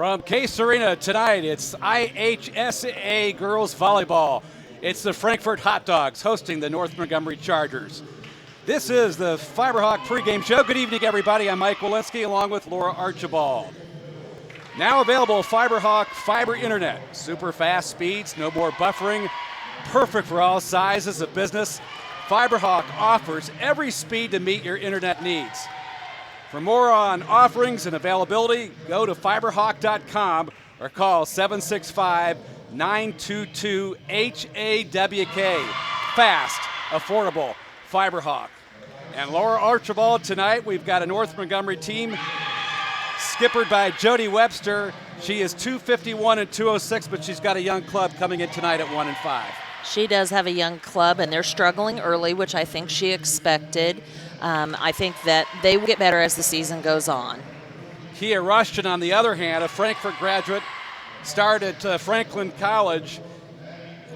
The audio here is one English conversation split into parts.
From Case Arena tonight, it's IHSA Girls Volleyball. It's the Frankfort Hot Dogs hosting the North Montgomery Chargers. This is the Fiberhawk pregame show. Good evening, everybody. I'm Mike Walensky along with Laura Archibald. Now available, Fiberhawk Fiber Internet. Super fast speeds, no more buffering. Perfect for all sizes of business. Fiberhawk offers every speed to meet your internet needs. For more on offerings and availability, go to fiberhawk.com or call 765-922-HAWK. Fast, affordable, Fiberhawk. And Laura Archibald, tonight we've got a North Montgomery team skippered by Jody Webster. She is 251 and 206, but she's got a young club coming in tonight at 1-5. She does have a young club, and they're struggling early, which I think she expected. I think that they will get better as the season goes on. Kia Rushton, on the other hand, a Frankfort graduate, started at Franklin College,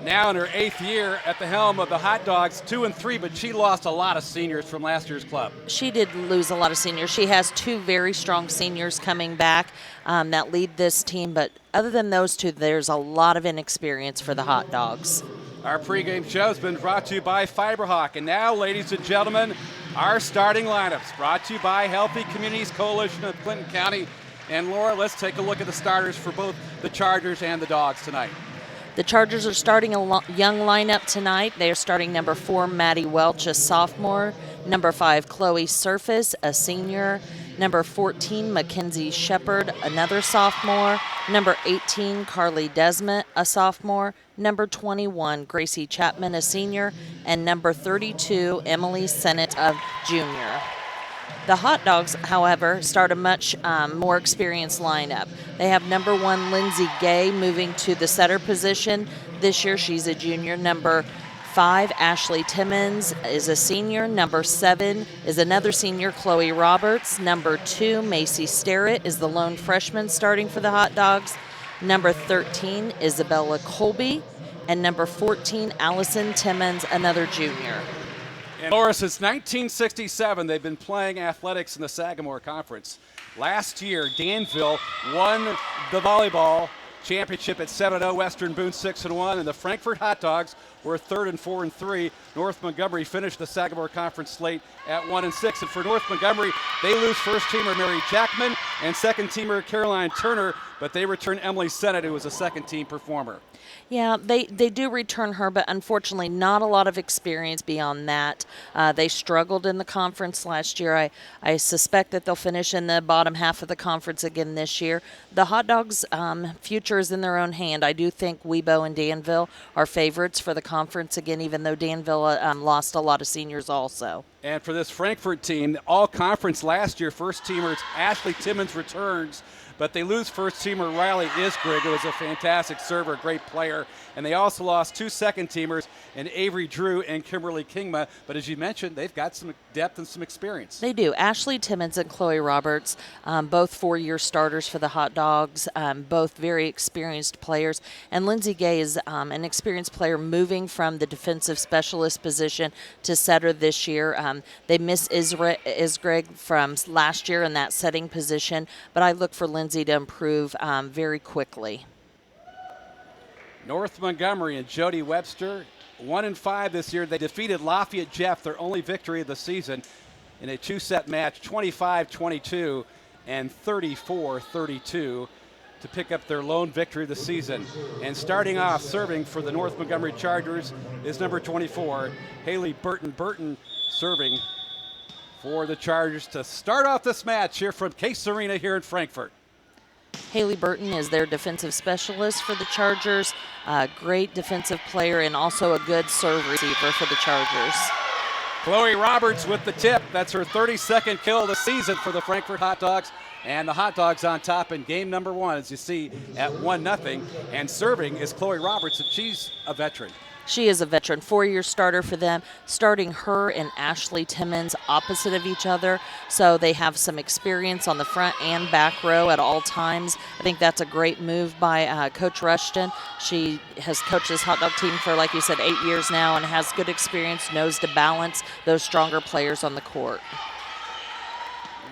now in her 8th year at the helm of the Hot Dogs, 2-3, but she lost a lot of seniors from last year's club. She did lose a lot of seniors. She has 2 very strong seniors coming back that lead this team, but other than those 2, there's a lot of inexperience for the Hot Dogs. Our pregame show has been brought to you by Fiberhawk. And now, ladies and gentlemen, our starting lineups brought to you by Healthy Communities Coalition of Clinton County. And Laura, let's take a look at the starters for both the Chargers and the Dogs tonight. The Chargers are starting a young lineup tonight. They are starting number 4, Maddie Welch, a sophomore. Number 5, Chloe Surface, a senior. Number 14, Mackenzie Shepard, another sophomore. Number 18, Carly Desmond, a sophomore. Number 21, Gracie Chapman, a senior. And number 32, Emily Sennett, a junior. The Hot Dogs, however, start a much more experienced lineup. They have number 1, Lindsay Gay, moving to the setter position. This year, she's a junior. Number 5, Ashley Timmons is a senior. Number 7 is another senior, Chloe Roberts. Number 2, Macy Starrett is the lone freshman starting for the Hot Dogs. Number 13, Isabella Colby. And number 14, Allison Timmons, another junior. And Laura, since 1967, they've been playing athletics in the Sagamore Conference. Last year, Danville won the volleyball championship at 7-0, Western Boone 6-1, and the Frankfort Hot Dogs were 3rd and 4-3. North Montgomery finished the Sagamore Conference slate at 1-6. And for North Montgomery, they lose first-teamer Mary Jackman and second-teamer Caroline Turner, but they return Emily Sennett, who was a second-team performer. Yeah, they do return her, but unfortunately not a lot of experience beyond that. They struggled in the conference last year. I suspect that they'll finish in the bottom half of the conference again this year. The Hot Dogs' future is in their own hand. I do think Webo and Danville are favorites for the conference again, even though Danville lost a lot of seniors also. And for this Frankfort team, all conference last year, first-teamers Ashley Timmons returns, but they lose first-teamer Riley Isgrig, who was a fantastic server, great player. And they also lost 2 second-teamers in Avery Drew and Kimberly Kingma. But as you mentioned, they've got some depth and some experience. They do. Ashley Timmons and Chloe Roberts, both 4-year starters for the Hot Dogs, both very experienced players. And Lindsay Gay is an experienced player moving from the defensive specialist position to setter this year. They miss Isgrig from last year in that setting position, but I look for Lindsay to improve very quickly. North Montgomery and Jody Webster, 1-5 this year. They defeated Lafayette Jeff, their only victory of the season, in a 2-set match, 25-22 and 34-32, to pick up their lone victory of the season. And starting off serving for the North Montgomery Chargers is number 24, Haley Burton. Burton serving for the Chargers to start off this match here from Case Arena here in Frankfort. Haley Burton is their defensive specialist for the Chargers. Great defensive player and also a good serve receiver for the Chargers. Chloe Roberts with the tip. That's her 32nd kill of the season for the Frankfort Hot Dogs. And the Hot Dogs on top in game number 1, as you see, at 1-0. And serving is Chloe Roberts, and she's a veteran. She is a veteran, 4-year starter for them, starting her and Ashley Timmons opposite of each other. So they have some experience on the front and back row at all times. I think that's a great move by Coach Rushton. She has coached this Hot Dog team for, like you said, 8 years now and has good experience, knows to balance those stronger players on the court.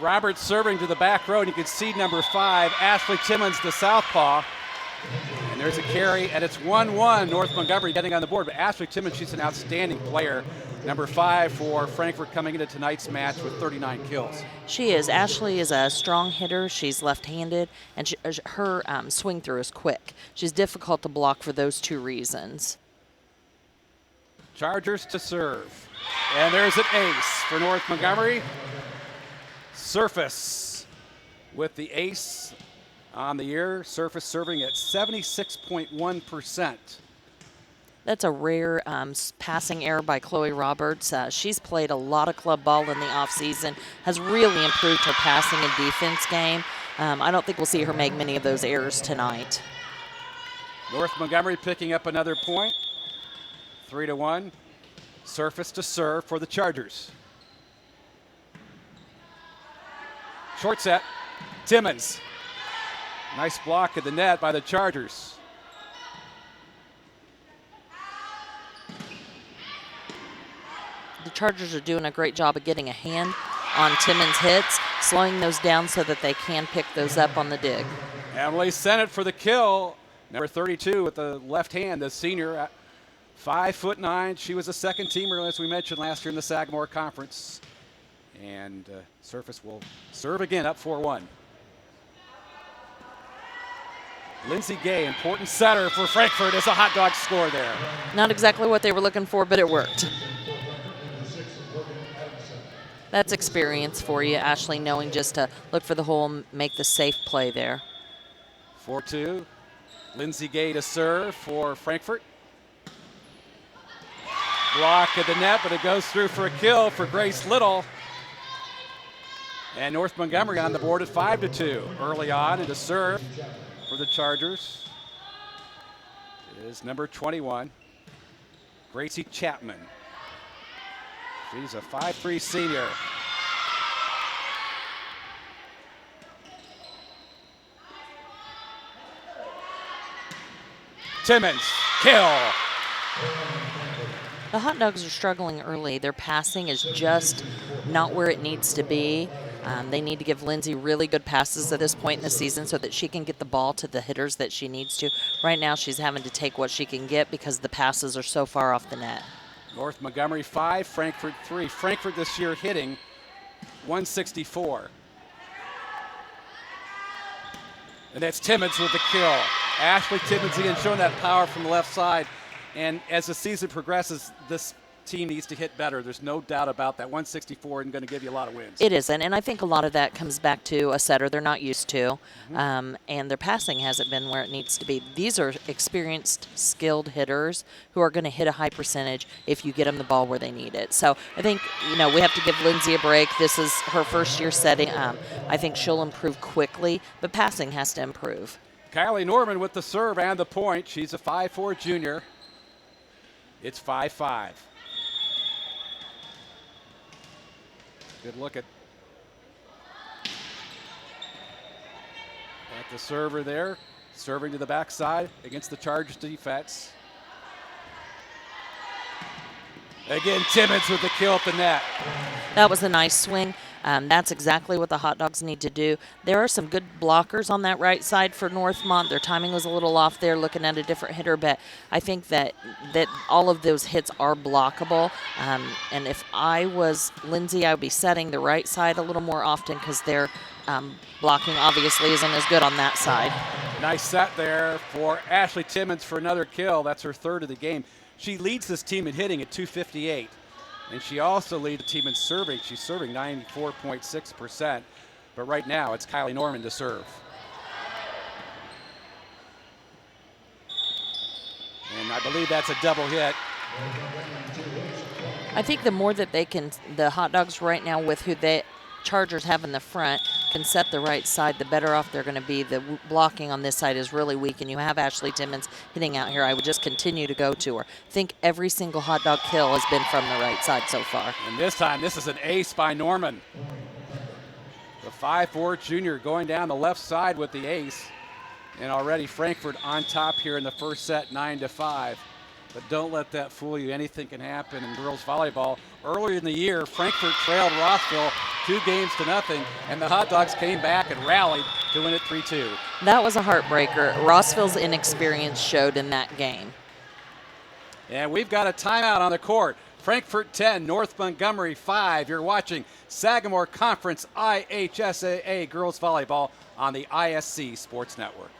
Roberts serving to the back row, and you can see number 5, Ashley Timmons, the southpaw. And there's a carry, and it's 1-1, North Montgomery getting on the board. But Ashley Timmons, she's an outstanding player. Number 5 for Frankfort coming into tonight's match with 39 kills. She is. Ashley is a strong hitter. She's left-handed, and her swing through is quick. She's difficult to block for those 2 reasons. Chargers to serve. And there's an ace for North Montgomery. Surface with the ace on the year. Surface serving at 76.1%. That's a rare passing error by Chloe Roberts. She's played a lot of club ball in the offseason, has really improved her passing and defense game. I don't think we'll see her make many of those errors tonight. North Montgomery picking up another point. 3-1. Surface to serve for the Chargers. Short set. Timmons. Nice block at the net by the Chargers. The Chargers are doing a great job of getting a hand on Timmons' hits, slowing those down so that they can pick those up on the dig. Emily Sennett for the kill. Number 32 with the left hand, the senior, 5'9". She was a second teamer, as we mentioned last year in the Sagamore Conference. And Surface will serve again, up 4-1. Lindsay Gay, important setter for Frankfort, as a hot dog score there. Not exactly what they were looking for, but it worked. That's experience for you, Ashley, knowing just to look for the hole and make the safe play there. 4-2. Lindsay Gay to serve for Frankfort. Block at the net, but it goes through for a kill for Grace Little. And North Montgomery on the board at 5-2. Early on, and to serve for the Chargers is number 21, Gracie Chapman. She's a 5'3" senior. Timmons, kill. The Hot Dogs are struggling early. Their passing is just not where it needs to be. They need to give Lindsay really good passes at this point in the season so that she can get the ball to the hitters that she needs to. Right now, she's having to take what she can get because the passes are so far off the net. North Montgomery 5, Frankfort 3. Frankfort this year hitting 164. And that's Timmons with the kill. Ashley Timmons again showing that power from the left side. And as the season progresses, this team needs to hit better. There's no doubt about that. 164 isn't going to give you a lot of wins. It isn't, and I think a lot of that comes back to a setter they're not used to, and their passing hasn't been where it needs to be. These are experienced, skilled hitters who are going to hit a high percentage if you get them the ball where they need it. So I think, we have to give Lindsay a break. This is her first year setting. I think she'll improve quickly, but passing has to improve. Kylie Norman with the serve and the point. She's a 5'4" junior. It's 5-5. Good look at the server there, serving to the backside against the Chargers defense. Again, Timmons with the kill at the net. That was a nice swing. That's exactly what the Hot Dogs need to do. There are some good blockers on that right side for Northmont. Their timing was a little off there, looking at a different hitter, but I think that all of those hits are blockable. And if I was Lindsay, I would be setting the right side a little more often because their blocking obviously isn't as good on that side. Nice set there for Ashley Timmons for another kill. That's her third of the game. She leads this team in hitting at 258. And she also leads the team in serving. She's serving 94.6%. But right now, it's Kylie Norman to serve. And I believe that's a double hit. I think the more that the Hot Dogs right now with who the Chargers have in the front can set the right side, the better off they're going to be. The blocking on this side is really weak, and you have Ashley Timmons hitting out here. I would just continue to go to her. I think every single Hot Dog kill has been from the right side so far. And this time, this is an ace by Norman. The 5'4" junior going down the left side with the ace. And already Frankfort on top here in the first set, 9-5. But don't let that fool you. Anything can happen in girls volleyball. Earlier in the year, Frankfort trailed Rossville 2-0, and the Hot Dogs came back and rallied to win it 3-2. That was a heartbreaker. Rossville's inexperience showed in that game. And we've got a timeout on the court. Frankfort 10, North Montgomery 5. You're watching Sagamore Conference IHSAA Girls Volleyball on the ISC Sports Network.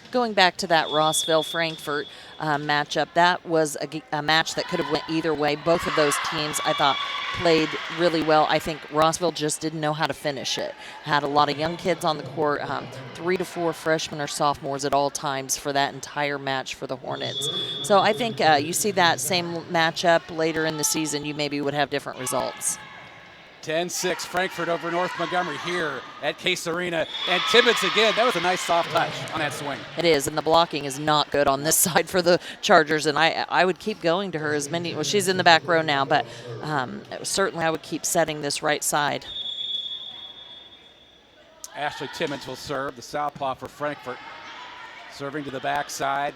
Going back to that Rossville-Frankfort matchup, that was a match that could have went either way. Both of those teams, I thought, played really well. I think Rossville just didn't know how to finish it. Had a lot of young kids on the court, 3 to 4 freshmen or sophomores at all times for that entire match for the Hornets. So I think you see that same matchup later in the season, you maybe would have different results. 10-6 Frankfort over North Montgomery here at Case Arena. And Timmons again, that was a nice soft touch on that swing. It is, and the blocking is not good on this side for the Chargers, and I would keep going to her as many, well, she's in the back row now, but certainly I would keep setting this right side. Ashley Timmons will serve, the southpaw for Frankfort. Serving to the backside.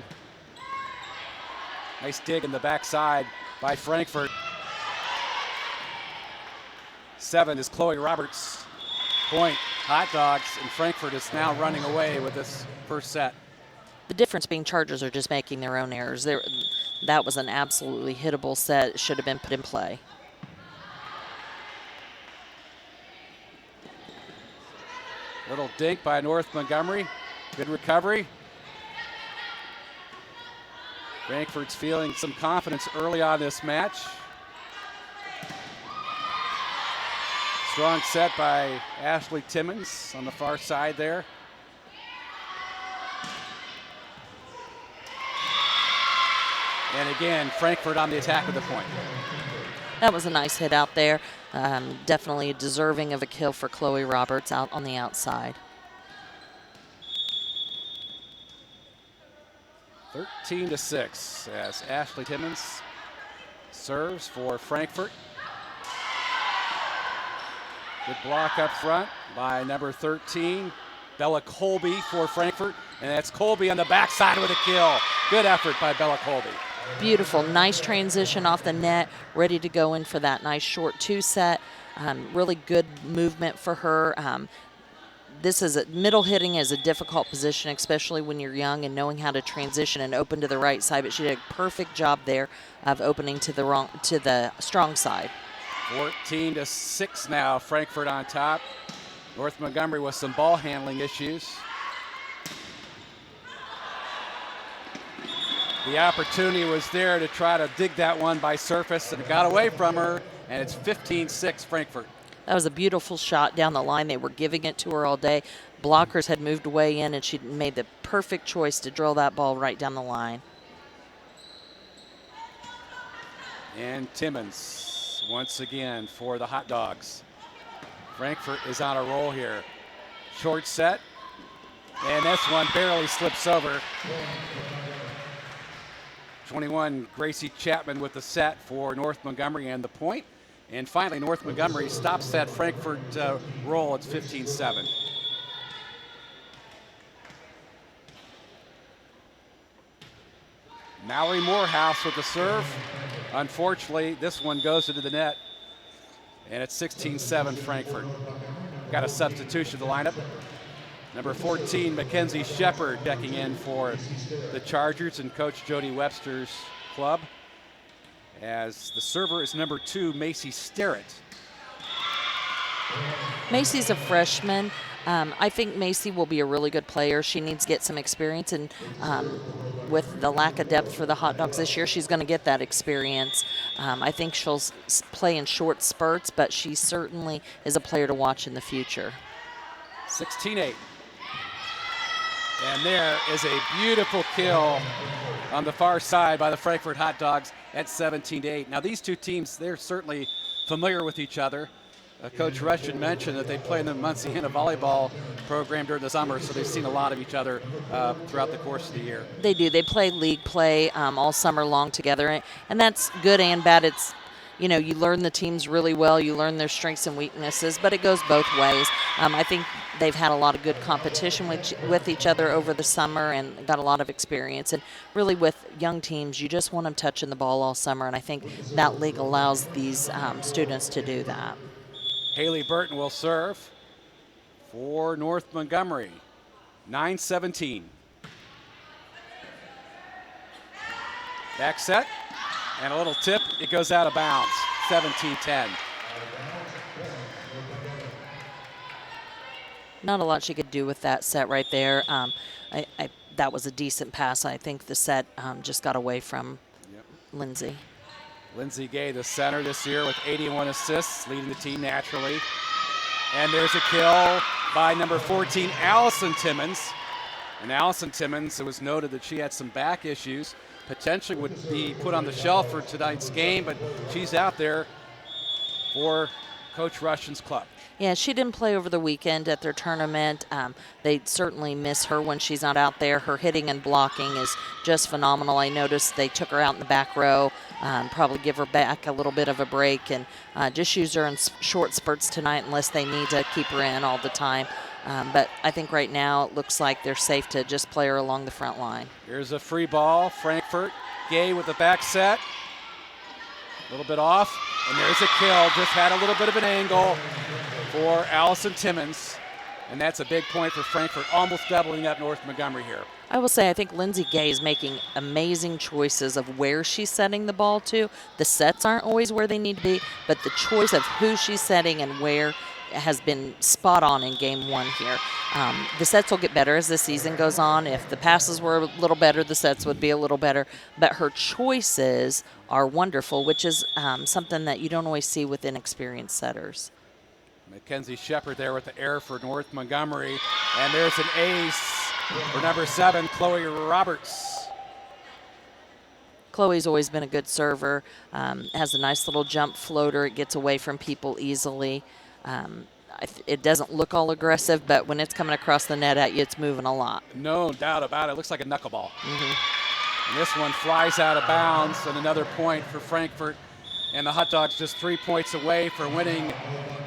Nice dig in the backside by Frankfort. 7 is Chloe Roberts. Point, Hot Dogs, and Frankfort is now running away with this first set. The difference being Chargers are just making their own errors. That was an absolutely hittable set. It should have been put in play. Little dink by North Montgomery. Good recovery. Frankfort's feeling some confidence early on this match. Strong set by Ashley Timmons on the far side there. And again, Frankfort on the attack with the point. That was a nice hit out there. Definitely deserving of a kill for Chloe Roberts out on the outside. 13-6 as Ashley Timmons serves for Frankfort. Good block up front by number 13, Bella Colby for Frankfort. And that's Colby on the backside with a kill. Good effort by Bella Colby. Beautiful, nice transition off the net, ready to go in for that nice short 2 set. Really good movement for her. Middle hitting is a difficult position, especially when you're young and knowing how to transition and open to the right side. But she did a perfect job there of opening to the strong side. 14-6 now, Frankfort on top. North Montgomery with some ball handling issues. The opportunity was there to try to dig that one by surface, and it got away from her, and it's 15-6 Frankfort. That was a beautiful shot down the line. They were giving it to her all day. Blockers had moved way in, and she made the perfect choice to drill that ball right down the line. And Timmons once again for the Hot Dogs. Frankfort is on a roll here. Short set, and this one barely slips over. 21, Gracie Chapman with the set for North Montgomery and the point. And finally, North Montgomery stops that Frankfort roll. It's 15-7. Mallory Morehouse with the serve. Unfortunately, this one goes into the net, and it's 16-7 Frankfort. Got a substitution to the lineup. Number 14, Mackenzie Shepard, checking in for the Chargers and Coach Jody Webster's club, as the server is number 2, Macy Sterrett. Macy's a freshman. I think Macy will be a really good player. She needs to get some experience, and with the lack of depth for the Hot Dogs this year, she's going to get that experience. I think she'll play in short spurts, but she certainly is a player to watch in the future. 16-8. And there is a beautiful kill on the far side by the Frankfort Hot Dogs at 17-8. Now these two teams, they're certainly familiar with each other. Coach Rushton mentioned that they play in the Muncie volleyball program during the summer, so they've seen a lot of each other throughout the course of the year. They do. They play league play all summer long together, and that's good and bad. It's, you learn the teams really well. You learn their strengths and weaknesses, but it goes both ways. I think they've had a lot of good competition with each other over the summer and got a lot of experience. And really with young teams, you just want them touching the ball all summer, and I think that league allows these students to do that. Haley Burton will serve for North Montgomery. 9-17. Back set. And a little tip. It goes out of bounds. 17-10. Not a lot she could do with that set right there. That was a decent pass. I think the set just got away from Lindsay. Lindsay Gay, the center this year with 81 assists, leading the team naturally. And there's a kill by number 14, Allison Timmons. And Allison Timmons, it was noted that she had some back issues, potentially would be put on the shelf for tonight's game, but she's out there for Coach Rushton's club. Yeah, she didn't play over the weekend at their tournament. They certainly miss her when she's not out there. Her hitting and blocking is just phenomenal. I noticed they took her out in the back row, probably give her back a little bit of a break, and just use her in short spurts tonight unless they need to keep her in all the time. But I think right now it looks like they're safe to just play her along the front line. Here's a free ball. Frankfort. Gay with the back set. A little bit off. And there's a kill. Just had a little bit of an angle for Allison Timmons. And that's a big point for Frankfort, almost doubling up North Montgomery here. I will say I think Lindsay Gay is making amazing choices of where she's setting the ball to. The sets aren't always where they need to be, but the choice of who she's setting and where has been spot on in game one here. The sets will get better as the season goes on. If the passes were a little better, the sets would be a little better. But her choices are wonderful, which is something that you don't always see with inexperienced setters. Mackenzie Shepard there with the air for North Montgomery. And there's an ace for number 7, Chloe Roberts. Chloe's always been a good server, has a nice little jump floater. It gets away from people easily. It doesn't look all aggressive, but when it's coming across the net at you, it's moving a lot. No doubt about it. It looks like a knuckleball. And this one flies out of bounds, and another point for Frankfort. And the Hot Dogs just 3 points away for winning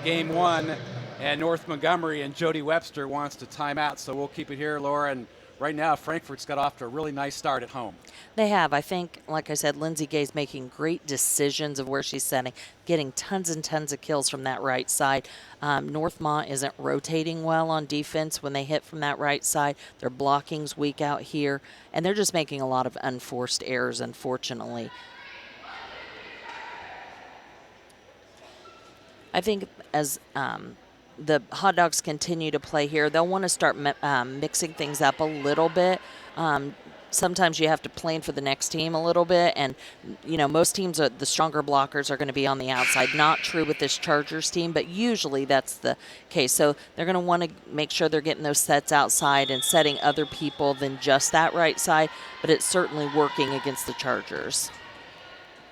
game one. And North Montgomery and Jody Webster wants to time out, so we'll keep it here, Laura. And right now, Frankfort's got off to a really nice start at home. They have. I think, like I said, Lindsay Gay's making great decisions of where she's setting, getting tons and tons of kills from that right side. Northmont isn't rotating well on defense when they hit from that right side. Their blocking's weak out here, and they're just making a lot of unforced errors, unfortunately. I think as the Hot Dogs continue to play here, they'll want to start mixing things up a little bit. Sometimes you have to plan for the next team a little bit, and most teams, the stronger blockers are going to be on the outside. Not true with this Chargers team, but usually that's the case. So they're going to want to make sure they're getting those sets outside and setting other people than just that right side, but it's certainly working against the Chargers.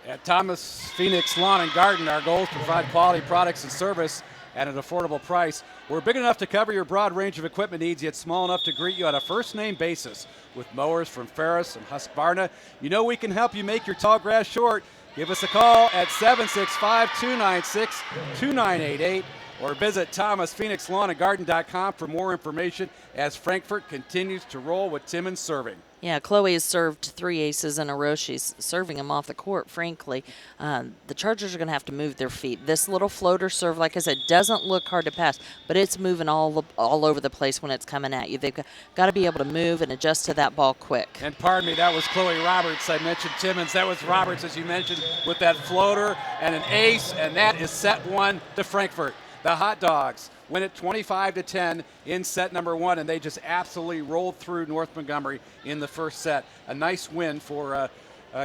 At Thomas Phoenix Lawn and Garden, our goal is to provide quality products and service at an affordable price. We're big enough to cover your broad range of equipment needs, yet small enough to greet you on a first-name basis. With mowers from Ferris and Husqvarna, we can help you make your tall grass short. Give us a call at 765-296-2988 or visit thomasphoenixlawnandgarden.com for more information as Frankfort continues to roll with Timmons serving. Yeah, Chloe has served 3 aces in a row. She's serving them off the court, frankly. The Chargers are going to have to move their feet. This little floater serve, like I said, doesn't look hard to pass, but it's moving all over the place when it's coming at you. They've got to be able to move and adjust to that ball quick. And pardon me, that was Chloe Roberts. I mentioned Timmons. That was Roberts, as you mentioned, with that floater and an ace, and that is set 1 to Frankfort. The Hot Dogs win it 25-10 in set number 1, and they just absolutely rolled through North Montgomery in the first set. A nice win for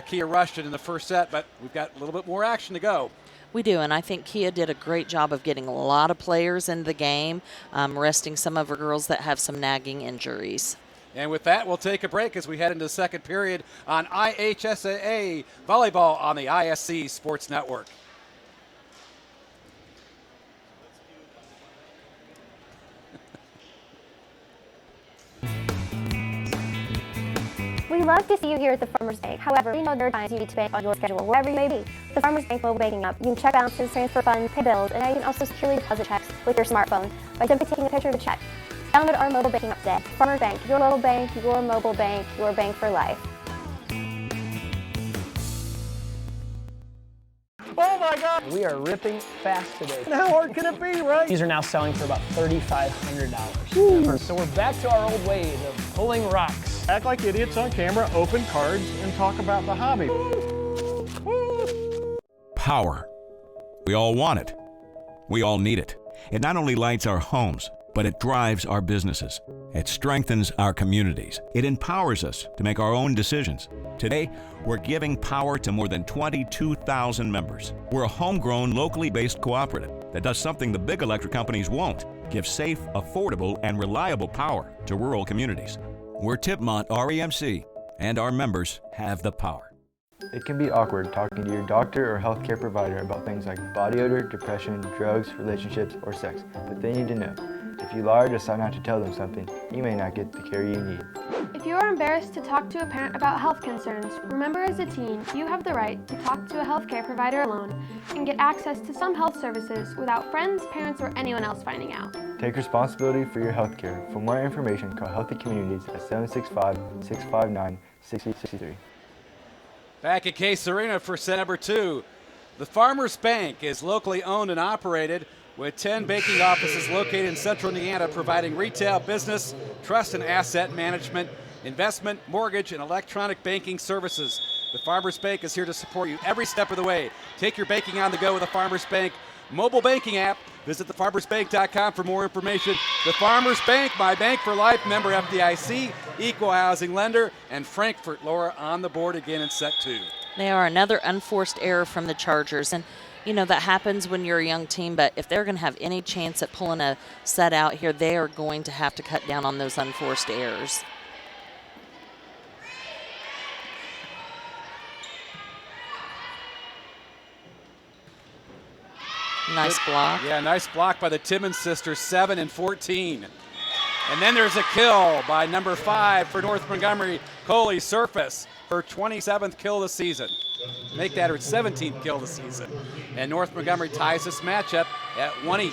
Kia Rushton in the first set, but we've got a little bit more action to go. We do, and I think Kia did a great job of getting a lot of players in the game, resting some of her girls that have some nagging injuries. And with that, we'll take a break as we head into the second period on IHSAA Volleyball on the ISC Sports Network. We love to see you here at the Farmers Bank. However, we know there are times you need to bank on your schedule, wherever you may be. The Farmers Bank mobile banking app, you can check balances, transfer funds, pay bills, and now you can also securely deposit checks with your smartphone by simply taking a picture of the check. Download our mobile banking app today. Farmers Bank, your mobile bank, your mobile bank, your bank for life. Oh my God! We are ripping fast today. And how hard can it be, right? These are now selling for about $3,500. So we're back to our old ways of pulling rocks. Act like idiots on camera, open cards, and talk about the hobby. Power. We all want it. We all need it. It not only lights our homes, but it drives our businesses. It strengthens our communities. It empowers us to make our own decisions. Today, we're giving power to more than 22,000 members. We're a homegrown, locally based cooperative that does something the big electric companies won't: give safe, affordable, and reliable power to rural communities. We're Tipmont REMC, and our members have the power. It can be awkward talking to your doctor or healthcare provider about things like body odor, depression, drugs, relationships, or sex, but they need to know. If you lie or decide not to tell them something, you may not get the care you need. If you are embarrassed to talk to a parent about health concerns, remember as a teen, you have the right to talk to a healthcare provider alone and get access to some health services without friends, parents, or anyone else finding out. Take responsibility for your health care. For more information, call Healthy Communities at 765-659-6063. Back at Case Arena for set number 2. The Farmers Bank is locally owned and operated with 10 banking offices located in central Indiana, providing retail, business, trust and asset management, investment, mortgage, and electronic banking services. The Farmers Bank is here to support you every step of the way. Take your banking on the go with the Farmers Bank mobile banking app. Visit thefarmersbank.com for more information. The Farmers Bank, my bank for life, member FDIC, equal housing lender, and Frankfort. Laura on the board again in set 2. They are another unforced error from the Chargers. And you know, that happens when you're a young team, but if they're going to have any chance at pulling a set out here, they are going to have to cut down on those unforced errors. Nice block. Yeah, nice block by the Timmons sisters, 7 and 14. And then there's a kill by number 5 for North Montgomery, Coley Surface, her 27th kill of the season. Make that her 17th kill of the season. And North Montgomery ties this matchup at 1 each.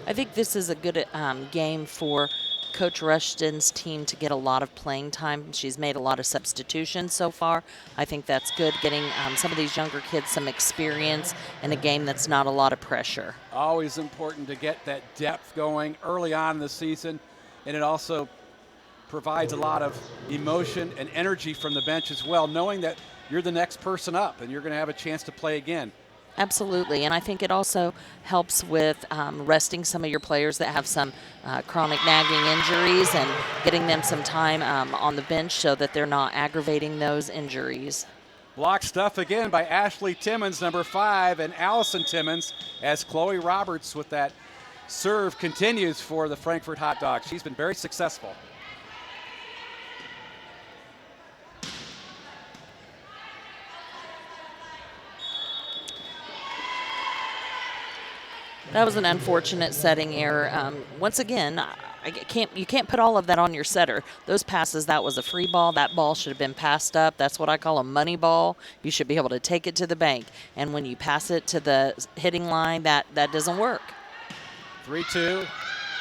I think this is a good game for Coach Rushton's team to get a lot of playing time. She's made a lot of substitutions so far. I think that's good, getting some of these younger kids some experience in a game that's not a lot of pressure. Always important to get that depth going early on in the season, and it also provides a lot of emotion and energy from the bench as well, knowing that you're the next person up and you're going to have a chance to play again. Absolutely, and I think it also helps with resting some of your players that have some chronic nagging injuries and getting them some time on the bench so that they're not aggravating those injuries. Block stuff again by Ashley Timmons, number 5, and Allison Timmons, as Chloe Roberts with that serve continues for the Frankfort Hot Dogs. She's been very successful. That was an unfortunate setting error. Once again, you can't put all of that on your setter. Those passes, that was a free ball. That ball should have been passed up. That's what I call a money ball. You should be able to take it to the bank. And when you pass it to the hitting line, that doesn't work. 3-2,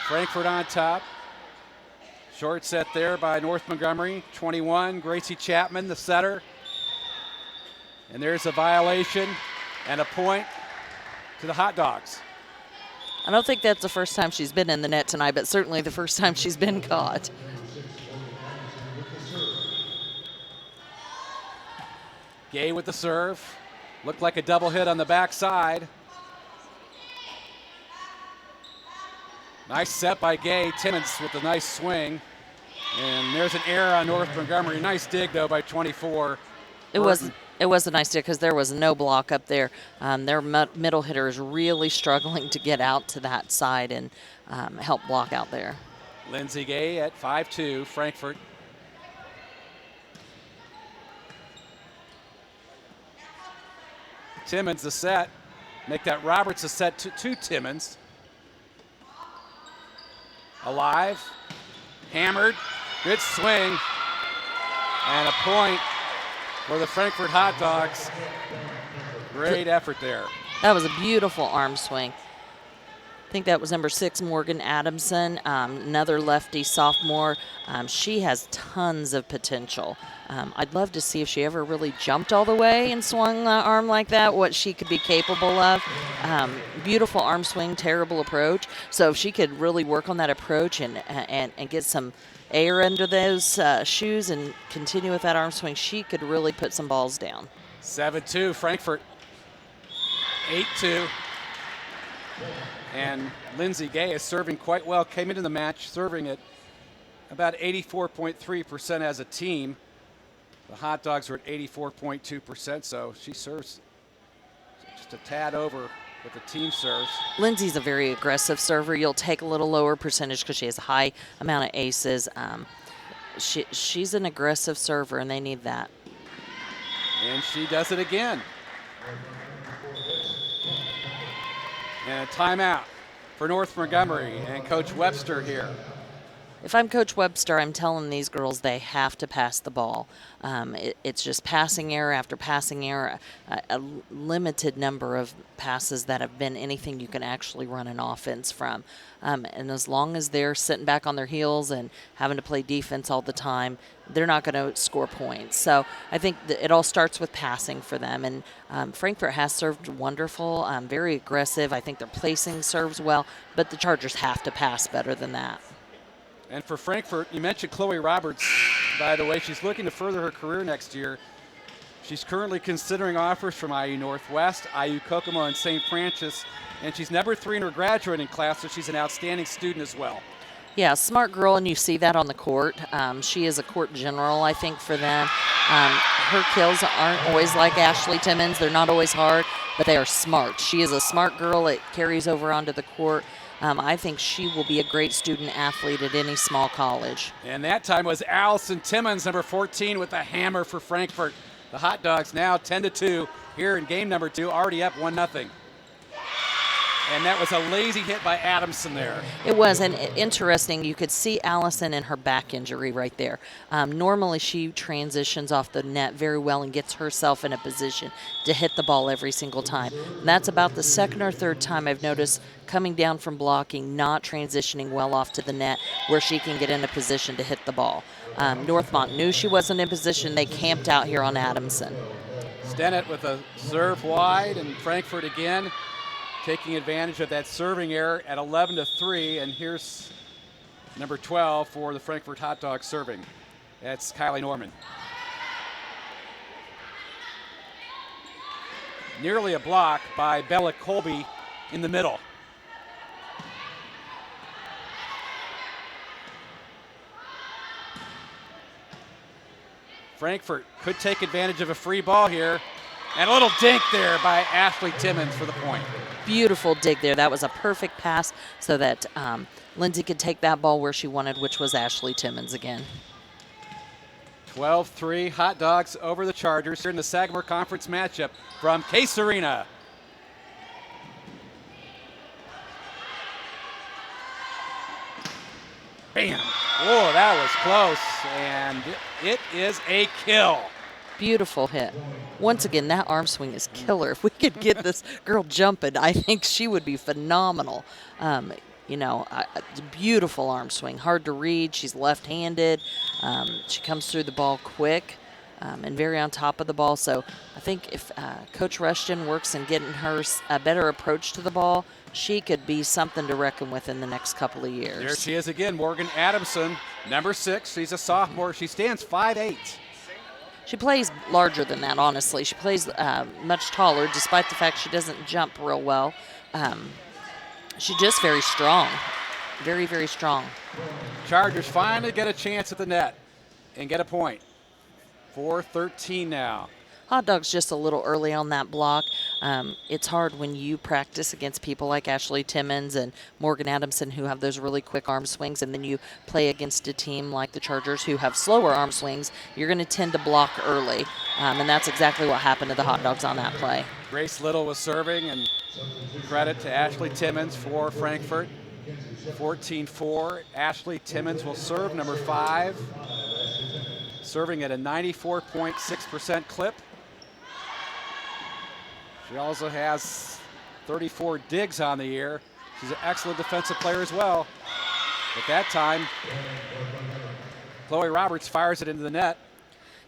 Frankfort on top. Short set there by North Montgomery. 21, Gracie Chapman, the setter. And there's a violation and a point to the Hot Dogs. I don't think that's the first time she's been in the net tonight, but certainly the first time she's been caught. Gay with the serve. Looked like a double hit on the backside. Nice set by Gay. Timmons with a nice swing. And there's an error on North Montgomery. Nice dig, though, by 24. It was a nice dig because there was no block up there. Their middle hitter is really struggling to get out to that side and help block out there. Lindsay Gay at 5-2, Frankfort. Timmons the set. Make that Roberts a set to Timmons. Alive. Hammered. Good swing. And a point for the Frankfort Hot Dogs. Great effort there. That was a beautiful arm swing. I think that was number 6, Morgan Adamson, another lefty sophomore. She has tons of potential. I'd love to see if she ever really jumped all the way and swung the arm like that, what she could be capable of. Beautiful arm swing, terrible approach. So if she could really work on that approach and get some air under those shoes and continue with that arm swing, she could really put some balls down. 7-2, Frankfort. 8-2. And Lindsay Gay is serving quite well. Came into the match serving at about 84.3% as a team. The Hot Dogs are at 84.2%, so she serves just a tad over what the team serves. Lindsay's a very aggressive server. You'll take a little lower percentage because she has a high amount of aces. She's an aggressive server, and they need that. And she does it again. And a timeout for North Montgomery and Coach Webster here. If I'm Coach Webster, I'm telling these girls they have to pass the ball. It's just passing error after passing error, a limited number of passes that have been anything you can actually run an offense from. And as long as they're sitting back on their heels and having to play defense all the time, they're not going to score points. So I think it all starts with passing for them. And Frankfort has served wonderful, very aggressive. I think their placing serves well, but the Chargers have to pass better than that. And for Frankfort, you mentioned Chloe Roberts, by the way. She's looking to further her career next year. She's currently considering offers from IU Northwest, IU Kokomo, and St. Francis. And she's number 3 in her graduating class, so she's an outstanding student as well. Yeah, smart girl, and you see that on the court. She is a court general, I think, for them. Her kills aren't always like Ashley Timmons. They're not always hard, but they are smart. She is a smart girl. It carries over onto the court. I think she will be a great student athlete at any small college. And that time was Allison Timmons, number 14, with the hammer for Frankfort. The Hot Dogs now 10-2 here in game number 2, already up 1-0. And that was a lazy hit by Adamson there. It was, and interesting, you could see Allison and her back injury right there. Normally she transitions off the net very well and gets herself in a position to hit the ball every single time. And that's about the second or third time I've noticed coming down from blocking, not transitioning well off to the net where she can get in a position to hit the ball. Northmont knew she wasn't in position. They camped out here on Adamson. Stennett with a serve wide, and Frankfort again taking advantage of that serving error at 11-3, and here's number 12 for the Frankfort Hot Dogs serving. That's Kylie Norman. Nearly a block by Bella Colby in the middle. Frankfort could take advantage of a free ball here. And a little dink there by Ashley Timmons for the point. Beautiful dig there. That was a perfect pass so that Lindsay could take that ball where she wanted, which was Ashley Timmons again. 12-3, Hot Dogs over the Chargers here in the Sagamore Conference matchup from Case Arena. Bam! Oh, that was close, and it is a kill. Beautiful hit. Once again, that arm swing is killer. If we could get this girl jumping, I think she would be phenomenal. Beautiful arm swing, hard to read. She's left-handed. She comes through the ball quick and very on top of the ball. So I think if Coach Rushton works in getting her a better approach to the ball, she could be something to reckon with in the next couple of years. There she is again, Morgan Adamson, number 6. She's a sophomore. She stands 5'8". She plays larger than that, honestly. She plays much taller, despite the fact she doesn't jump real well. She's just very strong. Very, very strong. Chargers finally get a chance at the net and get a point. 4-13 now. Hot Dogs just a little early on that block. It's hard when you practice against people like Ashley Timmons and Morgan Adamson who have those really quick arm swings, and then you play against a team like the Chargers who have slower arm swings. You're going to tend to block early, and that's exactly what happened to the Hot Dogs on that play. Grace Little was serving, and credit to Ashley Timmons for Frankfort. 14-4. Ashley Timmons will serve, number 5. Serving at a 94.6% clip. She also has 34 digs on the year. She's an excellent defensive player as well. At that time, Chloe Roberts fires it into the net.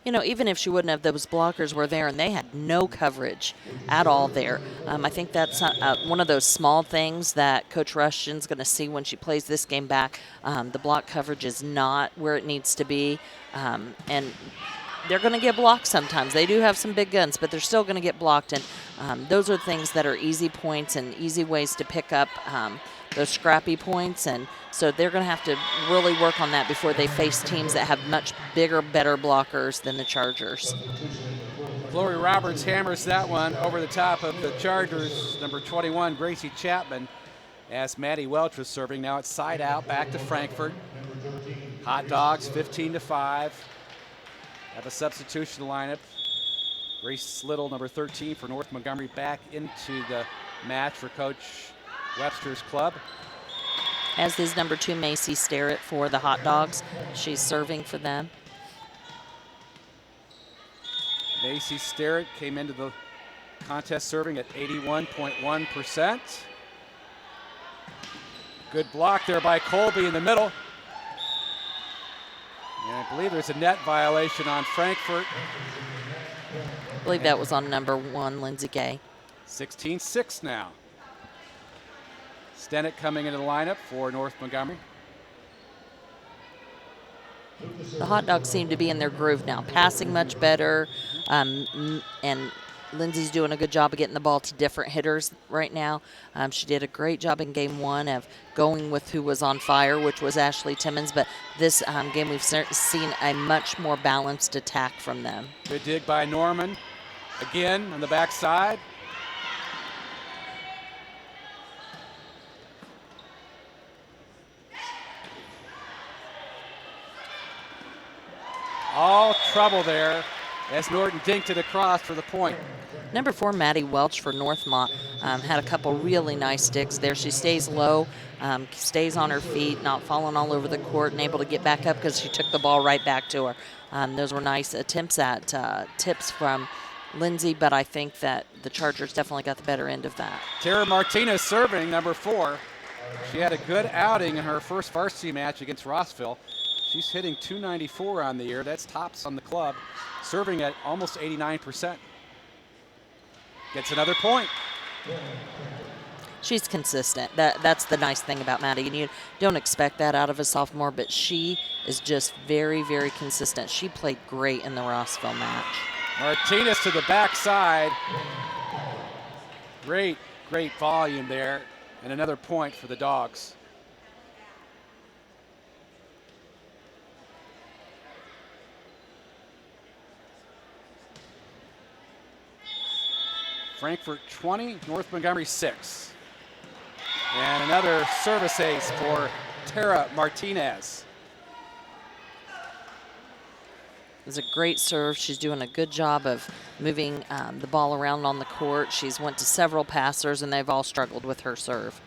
You know, even if she wouldn't have, those blockers were there, and they had no coverage at all there. I think that's one of those small things that Coach Rushton's going to see when she plays this game back. The block coverage is not where it needs to be, and they're going to get blocked sometimes. They do have some big guns, but they're still going to get blocked, and those are things that are easy points and easy ways to pick up those scrappy points, and so they're going to have to really work on that before they face teams that have much bigger, better blockers than the Chargers. Chloe Roberts hammers that one over the top of the Chargers. Number 21, Gracie Chapman, as Maddie Welch was serving. Now it's side out, back to Frankfort. Hot Dogs, 15-5. Have a substitution lineup. Grace Little, number 13 for North Montgomery, back into the match for Coach Webster's club. As is number 2, Macy Sterrett for the Hot Dogs. She's serving for them. Macy Sterrett came into the contest serving at 81.1%. Good block there by Colby in the middle. And I believe there's a net violation on Frankfort. I believe that was on number 1, Lindsay Gay. 16-6 now. Stennett coming into the lineup for North Montgomery. The Hot Dogs seem to be in their groove now, passing much better, and Lindsay's doing a good job of getting the ball to different hitters right now. She did a great job in game 1 of going with who was on fire, which was Ashley Timmons, but this game we've seen a much more balanced attack from them. Good dig by Norman. Again on the backside. All trouble there as Norton dinked it across for the point. Number 4, Maddie Welch for Northmont, had a couple really nice digs there. She stays low, stays on her feet, not falling all over the court, and able to get back up because she took the ball right back to her. Those were nice attempts at tips from Lindsay, but I think that the Chargers definitely got the better end of that. Tara Martinez serving, number 4. She had a good outing in her first varsity match against Rossville. She's hitting 294 on the year. That's tops on the club. Serving at almost 89%. Gets another point. She's consistent. That's the nice thing about Maddie. And you don't expect that out of a sophomore, but she is just very, very consistent. She played great in the Rossville match. Martinez to the backside. Great, great volume there. And another point for the Dogs. Frankfort 20, North Montgomery 6. And another service ace for Tara Martinez. It was a great serve. She's doing a good job of moving the ball around on the court. She's went to several passers, and they've all struggled with her serve.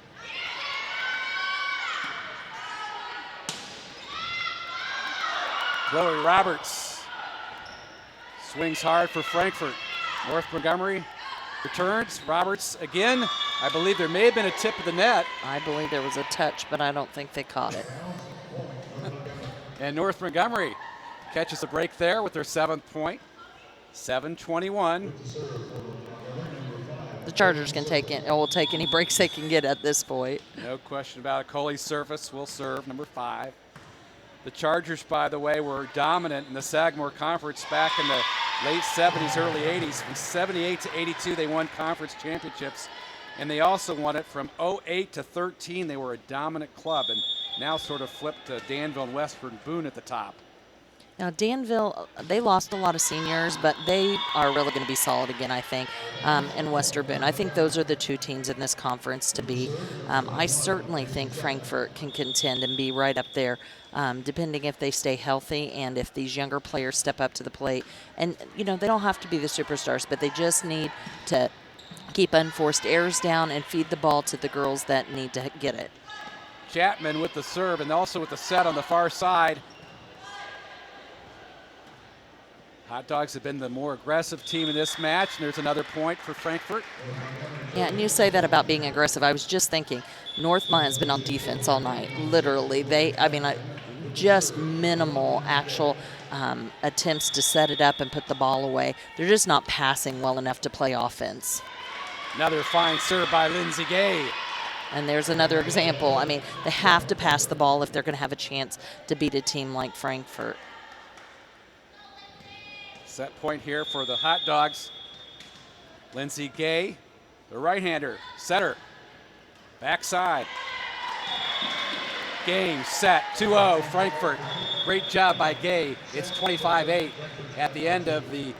Chloe Roberts swings hard for Frankfort. North Montgomery returns. Roberts again. I believe there may have been a tip of the net. I believe there was a touch, but I don't think they caught it. And North Montgomery catches a break there with their 7th point. 7:21. The Chargers can take it. Will take any breaks they can get at this point. No question about it. Coley Surface will serve, number 5. The Chargers, by the way, were dominant in the Sagamore Conference back in the late 70s, early 80s. From 78 to 82, they won conference championships. And they also won it from 08 to 13. They were a dominant club and now sort of flipped to Danville and Westford Boone at the top. Now, Danville, they lost a lot of seniors, but they are really going to be solid again, I think, and Western Boone. I think those are the 2 teams in this conference to be. I certainly think Frankfort can contend and be right up there, depending if they stay healthy and if these younger players step up to the plate. And, you know, they don't have to be the superstars, but they just need to keep unforced errors down and feed the ball to the girls that need to get it. Chapman with the serve and also with the set on the far side. Hot Dogs have been the more aggressive team in this match, and there's another point for Frankfort. Yeah, and you say that about being aggressive. I was just thinking, Northmont has been on defense all night, literally. Just minimal actual attempts to set it up and put the ball away. They're just not passing well enough to play offense. Another fine serve by Lindsay Gay. And there's another example. I mean, they have to pass the ball if they're going to have a chance to beat a team like Frankfort. Set point here for the Hot Dogs. Lindsay Gay, the right-hander, setter, backside. Game set, 2-0, Frankfort. Great job by Gay. It's 25-8 at the end of the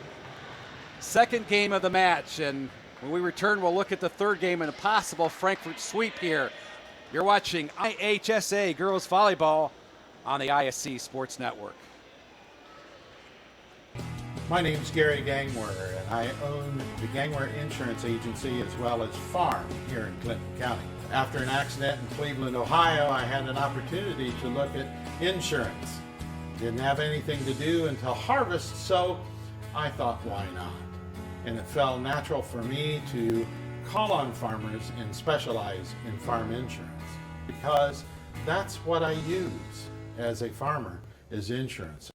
second game of the match. And when we return, we'll look at the third game and a possible Frankfort sweep here. You're watching IHSA Girls Volleyball on the ISC Sports Network. My name's Gary Gangwer, and I own the Gangwer Insurance Agency as well as Farm here in Clinton County. After an accident in Cleveland, Ohio, I had an opportunity to look at insurance. Didn't have anything to do until harvest, so I thought, why not? And it felt natural for me to call on farmers and specialize in farm insurance, because that's what I use as a farmer, is insurance.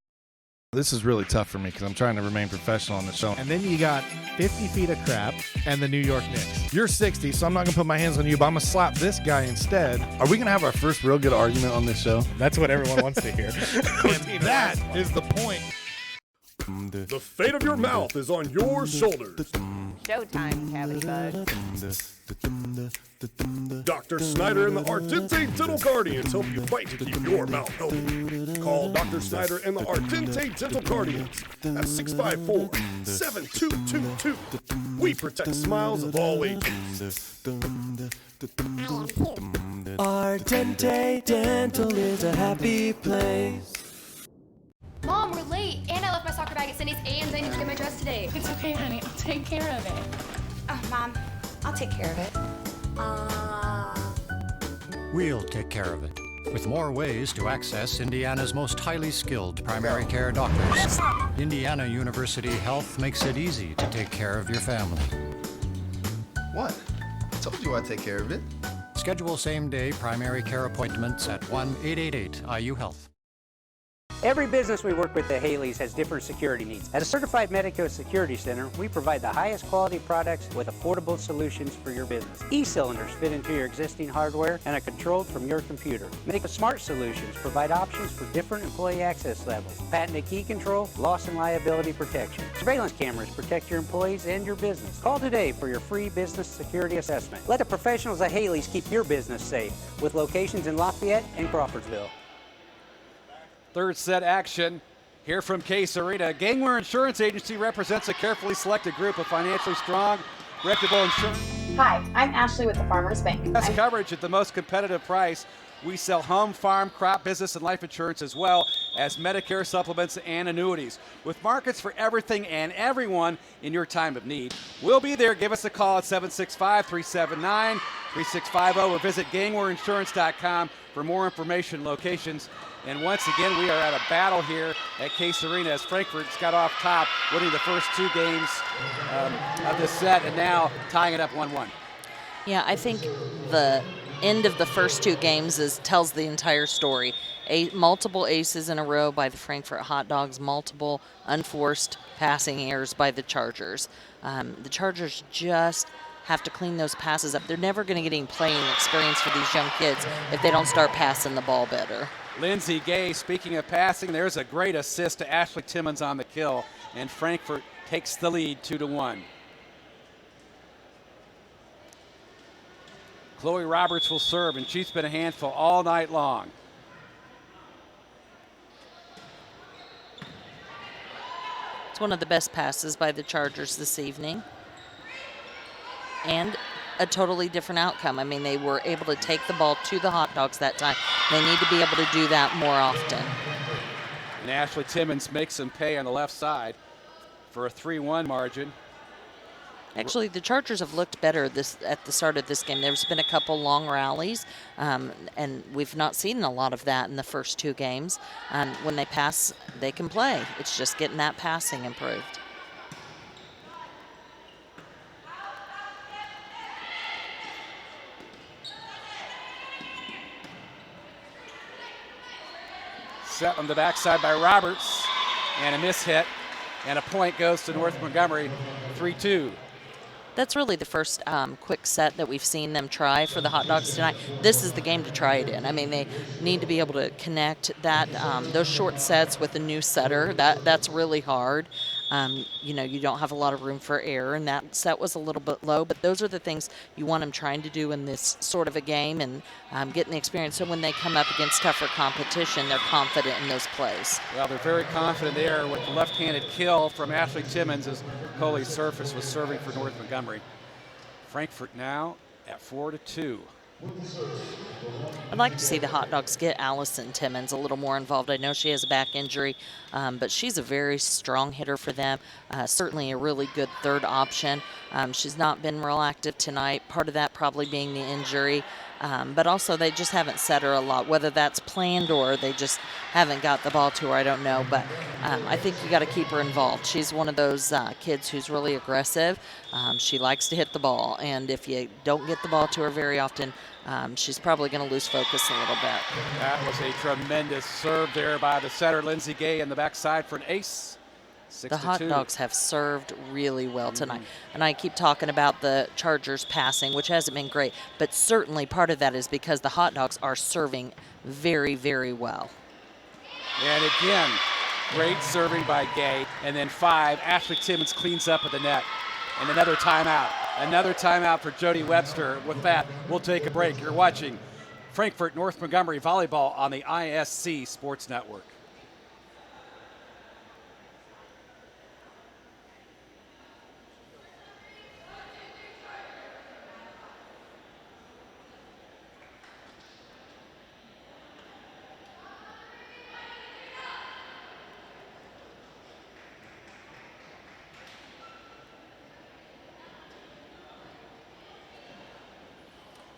This is really tough for me because I'm trying to remain professional on the show. And then you got 50 feet of crap and the New York Knicks. You're 60, so I'm not going to put my hands on you, but I'm going to slap this guy instead. Are we going to have our first real good argument on this show? That's what everyone wants to hear. And that is the point. The fate of your mouth is on your shoulders. Showtime, Cavity Bud. Dr. Snyder and the Ardente Dental Guardians help you fight to keep your mouth healthy. Call Dr. Snyder and the Ardente Dental Guardians at 654-7222. We protect smiles of all ages. Ardente Dental is a happy place. Mom, we're late. And I left my soccer bag at Cindy's, and I need to get my dress today. It's okay, honey. I'll take care of it. Oh, Mom, I'll take care of it. We'll take care of it. With more ways to access Indiana's most highly skilled primary care doctors, Indiana University Health makes it easy to take care of your family. What? I told you I'd take care of it. Schedule same-day primary care appointments at 1-888-IU-HEALTH. Every business we work with at Haley's has different security needs. At a certified Medico Security Center, we provide the highest quality products with affordable solutions for your business. E-cylinders fit into your existing hardware and are controlled from your computer. Medico Smart Solutions provide options for different employee access levels. Patented key control, loss and liability protection. Surveillance cameras protect your employees and your business. Call today for your free business security assessment. Let the professionals at Haley's keep your business safe, with locations in Lafayette and Crawfordsville. Third set action here from Case Arena. Gangwer Insurance Agency represents a carefully selected group of financially strong, reputable insurance. Hi, I'm Ashley with the Farmers Bank. Best coverage at the most competitive price. We sell home, farm, crop, business, and life insurance, as well as Medicare supplements and annuities. With markets for everything and everyone in your time of need. We'll be there. Give us a call at 765-379-3650 or visit gangwerinsurance.com for more information, locations. And once again, we are at a battle here at Case Arena as Frankfort's got off top, winning the first two games of this set, and now tying it up 1-1. Yeah, I think the end of the first two games tells the entire story. Multiple aces in a row by the Frankfort Hot Dogs, multiple unforced passing errors by the Chargers. The Chargers just have to clean those passes up. They're never going to get any playing experience for these young kids if they don't start passing the ball better. Lindsay Gay, speaking of passing, there's a great assist to Ashley Timmons on the kill, and Frankfort takes the lead 2-1. Chloe Roberts will serve, and she's been a handful all night long. It's one of the best passes by the Chargers this evening. And a totally different outcome. I mean, they were able to take the ball to the Hot Dogs that time. They need to be able to do that more often. And Ashley Timmons makes them pay on the left side for a 3-1 margin. Actually, the Chargers have looked better at the start of this game. There's been a couple long rallies, and we've not seen a lot of that in the first 2 games. When they pass, they can play. It's just getting that passing improved. Set on the backside by Roberts, and a miss hit, and a point goes to North Montgomery, 3-2. That's really the first quick set that we've seen them try for the Hot Dogs tonight. This is the game to try it in. I mean, they need to be able to connect that those short sets with a new setter. That's really hard. You don't have a lot of room for error, and that set was a little bit low, but those are the things you want them trying to do in this sort of a game and getting the experience. So when they come up against tougher competition, they're confident in those plays. Well, they're very confident there with the left-handed kill from Ashley Timmons as Coley Surface was serving for North Montgomery. Frankfort now at 4-2. I'd like to see the Hot Dogs get Allison Timmons a little more involved. I know she has a back injury, but she's a very strong hitter for them. Certainly a really good third option. She's not been real active tonight, part of that probably being the injury. But also they just haven't set her a lot, whether that's planned or they just haven't got the ball to her, I don't know. But I think you got to keep her involved. She's one of those kids who's really aggressive. She likes to hit the ball, and if you don't get the ball to her very often, she's probably going to lose focus a little bit. That was a tremendous serve there by the setter, Lindsey Gay, in the backside for an ace. The Hot Dogs have served really well tonight. And I keep talking about the Chargers passing, which hasn't been great, but certainly part of that is because the Hot Dogs are serving very, very well. And again, great serving by Gay. And then 5, Ashley Timmons cleans up at the net. And another timeout. Another timeout for Jody Webster. With that, we'll take a break. You're watching Frankfort North Montgomery Volleyball on the ISC Sports Network.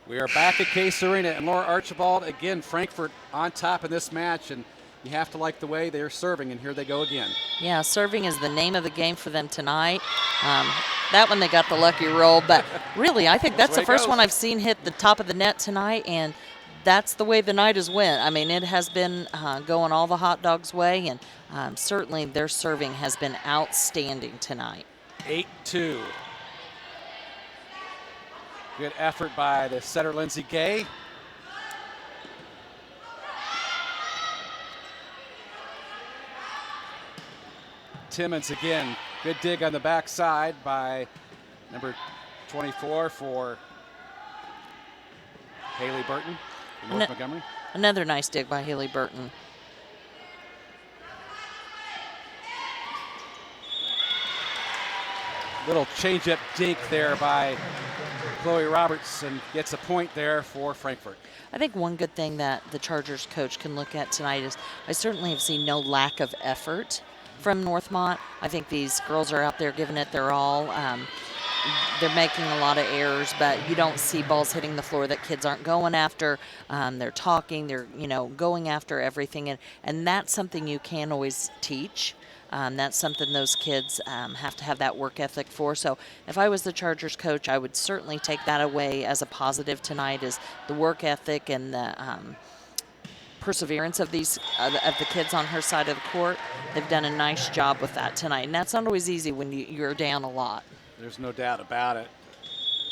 We are back at Case Arena, and Laura Archibald, again, Frankfort on top in this match, and you have to like the way they're serving, and here they go again. Yeah, serving is the name of the game for them tonight. That one they got the lucky roll, but really I think that's the first one I've seen hit the top of the net tonight, and that's the way the night has went. I mean, it has been going all the Hot Dogs' way, and certainly their serving has been outstanding tonight. 8-2. Good effort by the setter, Lindsey Gay. Timmons again. Good dig on the backside by number 24 for Haley Burton from North Montgomery. Another nice dig by Haley Burton. Little change-up dink there by Chloe Robertson gets a point there for Frankfort. I think one good thing that the Chargers coach can look at tonight is I certainly have seen no lack of effort from Northmont. I think these girls are out there giving it their all. They're making a lot of errors, but you don't see balls hitting the floor that kids aren't going after. They're talking, they're going after everything, and that's something you can always teach. That's something those kids have to have that work ethic for. So if I was the Chargers coach, I would certainly take that away as a positive tonight, is the work ethic and the perseverance of these of the kids on her side of the court. They've done a nice job with that tonight, and that's not always easy when you're down a lot. There's no doubt about it.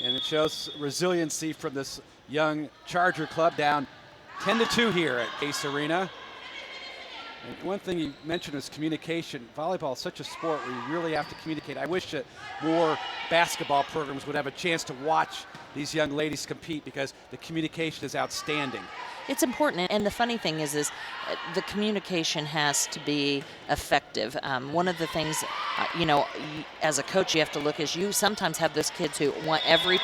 And it shows resiliency from this young Charger club, down 10-2 here at Case Arena. And one thing you mentioned is communication. Volleyball is such a sport where you really have to communicate. I wish that more basketball programs would have a chance to watch these young ladies compete, because the communication is outstanding. It's important, and the funny thing is the communication has to be effective. One of the things, as a coach you have to look is you sometimes have those kids who want every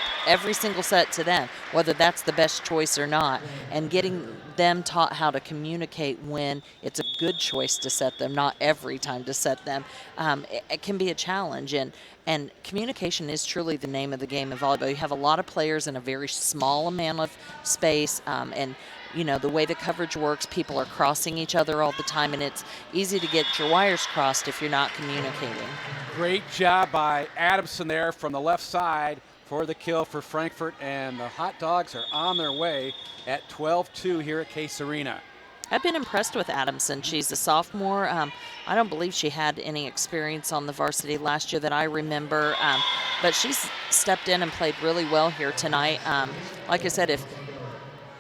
single set to them, whether that's the best choice or not, and getting them taught how to communicate when it's a good choice to set them, not every time to set them, it can be a challenge. And And communication is truly the name of the game in volleyball. You have a lot of players in a very small amount of space, and you know, the way the coverage works, people are crossing each other all the time, and it's easy to get your wires crossed if you're not communicating. Great job by Adamson there from the left side for the kill for Frankfort, and the Hot Dogs are on their way at 12-2 here at Case Arena. I've been impressed with Adamson. She's a sophomore. I don't believe she had any experience on the varsity last year that I remember, but she's stepped in and played really well here tonight. Like I said, if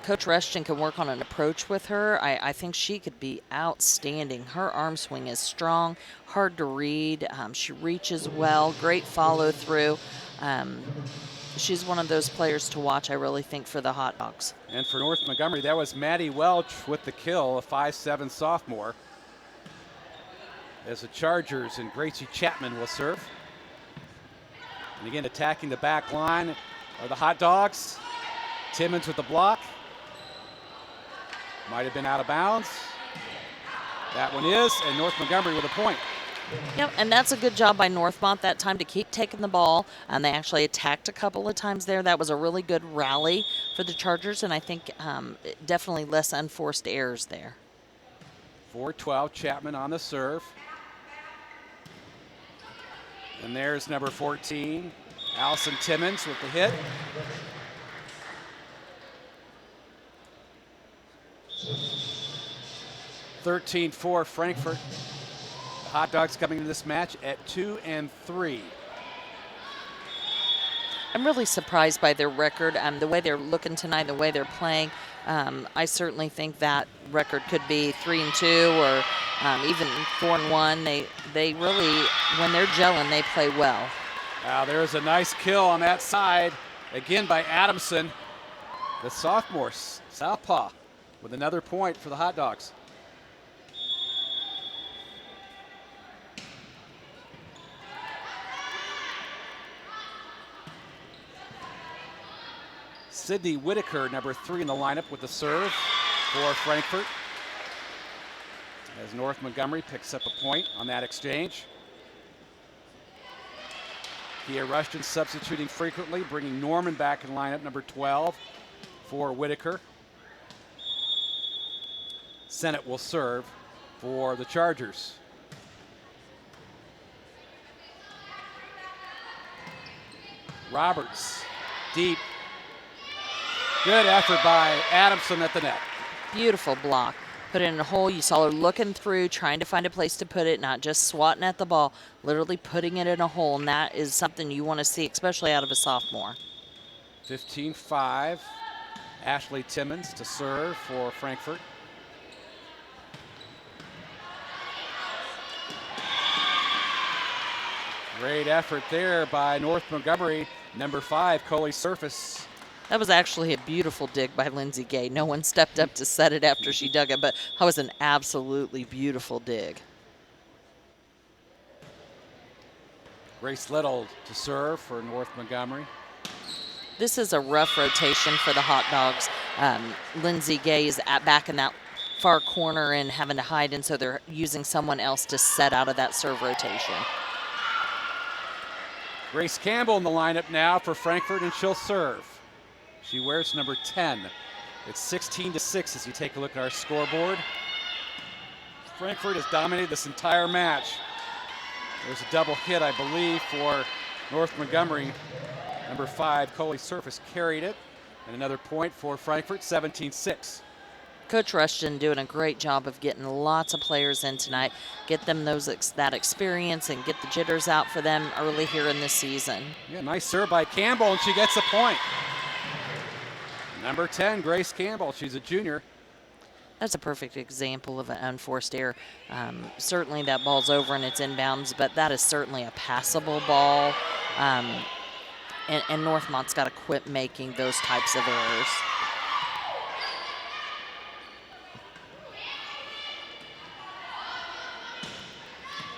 Coach Rushton can work on an approach with her, I think she could be outstanding. Her arm swing is strong, hard to read. She reaches well, great follow through. She's one of those players to watch, I really think, for the Hot Dogs. And for North Montgomery, that was Maddie Welch with the kill, a 5'7" sophomore. As the Chargers and Gracie Chapman will serve. And again, attacking the back line are the Hot Dogs. Timmons with the block. Might have been out of bounds. That one is, and North Montgomery with a point. Yep, and that's a good job by Northmont that time to keep taking the ball. And they actually attacked a couple of times there. That was a really good rally for the Chargers, and I think definitely less unforced errors there. 4-12, Chapman on the serve. And there's number 14, Allison Timmons with the hit. (13-4) Frankfort. The Hot Dogs coming into this match at 2-3. I'm really surprised by their record, the way they're looking tonight, the way they're playing. I certainly think that record could be 3-2 or even 4-1. They really, when they're gelling, they play well. Wow, there's a nice kill on that side, again by Adamson, the sophomore, southpaw, with another point for the Hot Dogs. Sydney Whitaker, number 3 in the lineup with the serve for Frankfort. As North Montgomery picks up a point on that exchange. Kia Rushton substituting frequently, bringing Norman back in lineup, number 12 for Whitaker. Sennett will serve for the Chargers. Roberts, deep. Good effort by Adamson at the net. Beautiful block. Put it in a hole. You saw her looking through, trying to find a place to put it, not just swatting at the ball, literally putting it in a hole, and that is something you want to see, especially out of a sophomore. 15-5. Ashley Timmons to serve for Frankfort. Great effort there by North Montgomery. Number 5, Coley Surface. That was actually a beautiful dig by Lindsay Gay. No one stepped up to set it after she dug it, but that was an absolutely beautiful dig. Grace Little to serve for North Montgomery. This is a rough rotation for the Hot Dogs. Lindsay Gay is back in that far corner and having to hide, and so they're using someone else to set out of that serve rotation. Grace Campbell in the lineup now for Frankfort, and she'll serve. She wears number 10. It's 16-6 as you take a look at our scoreboard. Frankfort has dominated this entire match. There's a double hit, I believe, for North Montgomery. Number 5, Coley Surface carried it. And another point for Frankfort, 17-6. Coach Rushton doing a great job of getting lots of players in tonight, get them that experience and get the jitters out for them early here in the season. Yeah, nice serve by Campbell, and she gets a point. Number 10, Grace Campbell. She's a junior. That's a perfect example of an unforced error. Certainly that ball's over and it's inbounds, but that is certainly a passable ball. And Northmont's got to quit making those types of errors.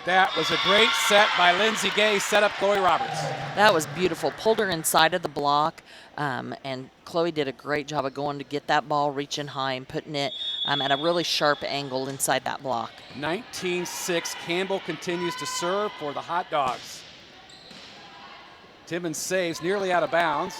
That was a great set by Lindsay Gay, set up Chloe Roberts. That was beautiful. Pulled her inside of the block, and Chloe did a great job of going to get that ball, reaching high and putting it at a really sharp angle inside that block. 19-6, Campbell continues to serve for the Hot Dogs. Timmons saves, nearly out of bounds.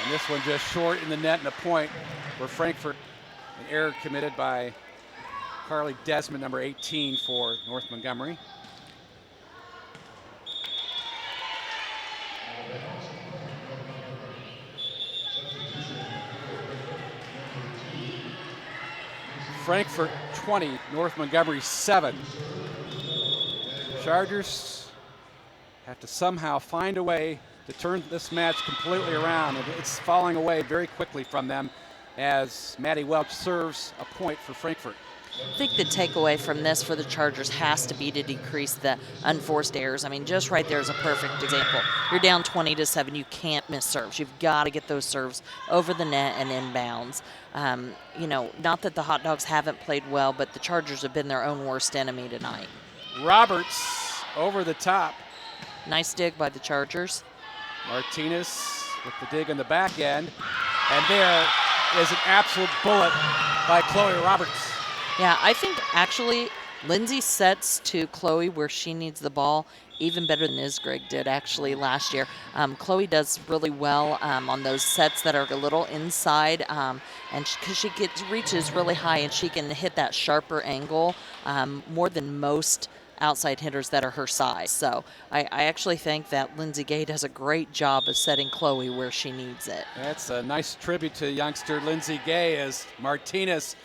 And this one just short in the net and a point for Frankfort. An error committed by Carly Desmond, number 18 for North Montgomery. Frankfort 20, North Montgomery 7. Chargers have to somehow find a way to turn this match completely around. It's falling away very quickly from them as Maddie Welch serves a point for Frankfort. I think the takeaway from this for the Chargers has to be to decrease the unforced errors. I mean, just right there is a perfect example. You're down 20-7. You can't miss serves. You've got to get those serves over the net and inbounds. You know, not that the Hot Dogs haven't played well, but the Chargers have been their own worst enemy tonight. Roberts over the top. Nice dig by the Chargers. Martinez with the dig in the back end. And there is an absolute bullet by Chloe Roberts. Yeah, I think actually Lindsay sets to Chloe where she needs the ball even better than Isgrig did actually last year. Chloe does really well on those sets that are a little inside, and because she reaches really high and she can hit that sharper angle more than most outside hitters that are her size. So I actually think that Lindsay Gay does a great job of setting Chloe where she needs it. That's a nice tribute to youngster Lindsay Gay as Martinez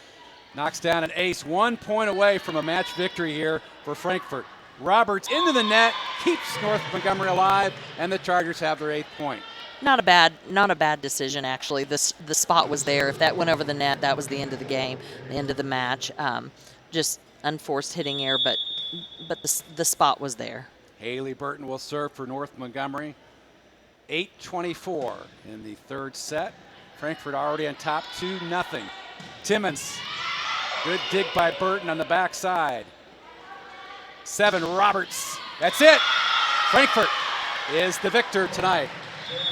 knocks down an ace, 1 point away from a match victory here for Frankfort. Roberts into the net, keeps North Montgomery alive, and the Chargers have their 8th point. Not a bad decision actually. The spot was there. If that went over the net, that was the end of the game, the end of the match. Just unforced hitting error, but the spot was there. Haley Burton will serve for North Montgomery. 8:24 in the 3rd set. Frankfort already on top 2-0. Timmons. Good dig by Burton on the backside. 7, Roberts. That's it. Frankfort is the victor tonight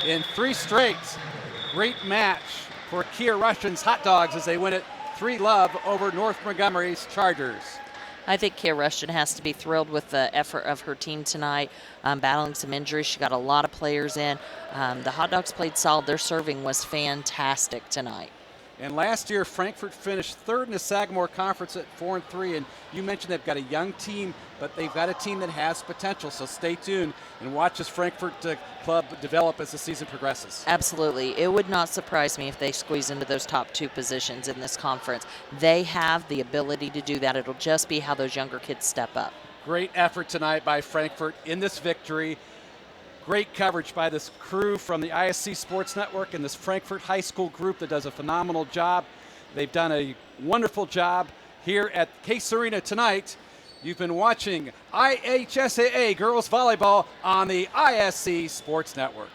in 3 straight. Great match for Kia Russian's Hot Dogs as they win it 3-0 over North Montgomery's Chargers. I think Kia Russian has to be thrilled with the effort of her team tonight, battling some injuries. She got a lot of players in. The Hot Dogs played solid. Their serving was fantastic tonight. And last year, Frankfort finished 3rd in the Sagamore Conference at 4-3. And you mentioned they've got a young team, but they've got a team that has potential. So stay tuned and watch this Frankfort club develop as the season progresses. Absolutely. It would not surprise me if they squeeze into those top 2 positions in this conference. They have the ability to do that. It'll just be how those younger kids step up. Great effort tonight by Frankfort in this victory. Great coverage by this crew from the ISC Sports Network and this Frankfort High School group that does a phenomenal job. They've done a wonderful job here at Case Arena tonight. You've been watching IHSAA Girls Volleyball on the ISC Sports Network.